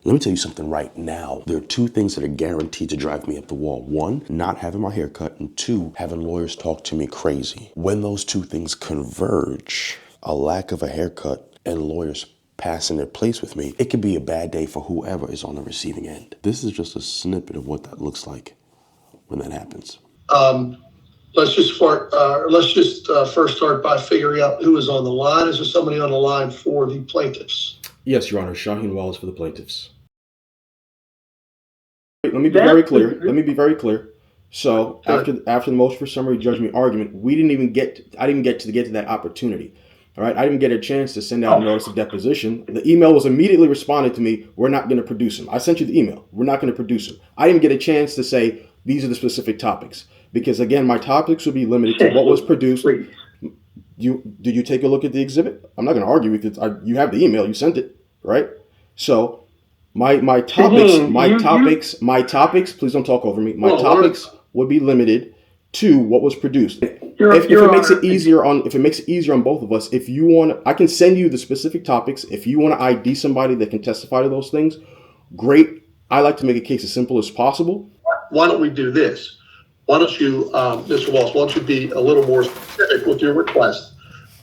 Let me tell you something right now. There are two things that are guaranteed to drive me up the wall. One, not having my hair cut, and two, having lawyers talk to me crazy. When those two things converge, a lack of a haircut and lawyers passing their place with me, it could be a bad day for whoever is on the receiving end. This is just a snippet of what that looks like when that happens. Let's just first start by figuring out who is on the line. Is there somebody on the line for the plaintiffs? Yes, Your Honor. Shaheen Wallace for the plaintiffs. Let me be very clear. So after the motion for summary judgment argument, I didn't get to that opportunity. All right, I didn't get a chance to send out a notice of deposition. The email was immediately responded to me. We're not going to produce him. I sent you the email. We're not going to produce him. I didn't get a chance to say these are the specific topics because again, my topics would be limited to what was produced. Did you take a look at the exhibit? I'm not going to argue with it. You have the email. You sent it, right? So my topics. Please don't talk over me. My topics would be limited to what was produced. If it makes it easier on both of us, if you want, I can send you the specific topics. If you want to ID somebody that can testify to those things, great. I like to make a case as simple as possible. Why don't we do this? Why don't you, Mr. Wallace, why don't you be a little more specific with your request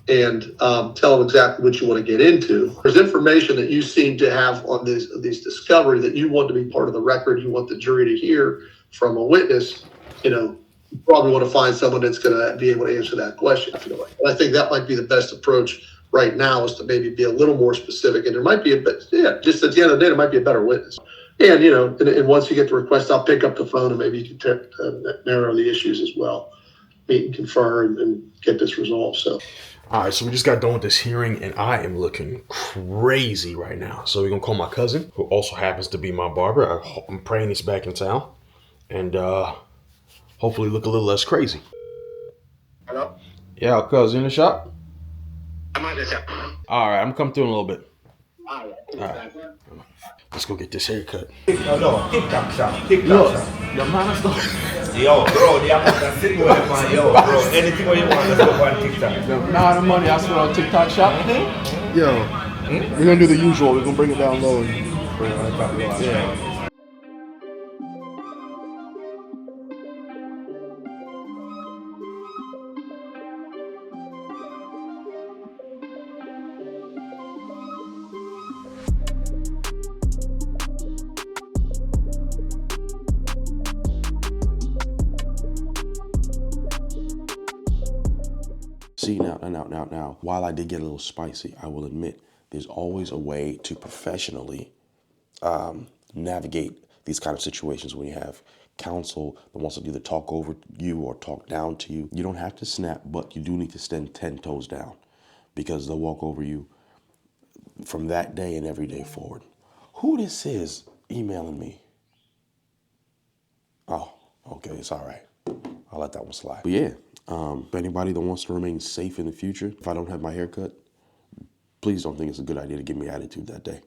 and tell them exactly what you want to get into. There's information that you seem to have on these discovery that you want to be part of the record. You want the jury to hear from a witness. You probably want to find someone that's going to be able to answer that question. I feel like, and I think that might be the best approach right now is to maybe be a little more specific. And there might be just at the end of the day, there might be a better witness. And and once you get the request, I'll pick up the phone and maybe you can narrow the issues as well, meet and confer and get this resolved. So. All right, so we just got done with this hearing, and I am looking crazy right now. So we're going to call my cousin, who also happens to be my barber. I'm praying he's back in town, and hopefully look a little less crazy. Hello? Yeah, cousin, in the shop? I'm at the shop. All right, I'm coming through in a little bit. All right. Let's go get this haircut. No, TikTok shop. TikTok shop. Your man's though. Yo, bro, the amount of sitting with him, man. Yo, bro, anything what you want, let's go on TikTok. The money I spent on TikTok shop. Yo, we're gonna do the usual. We're gonna bring it down low. Yeah. See, now, while I did get a little spicy, I will admit there's always a way to professionally navigate these kind of situations when you have counsel that wants to either talk over you or talk down to you. You don't have to snap, but you do need to stand 10 toes down because they'll walk over you from that day and every day forward. Who this is emailing me? Oh, okay, it's all right. I'll let that one slide. But yeah, if anybody that wants to remain safe in the future, if I don't have my hair cut, please don't think it's a good idea to give me attitude that day.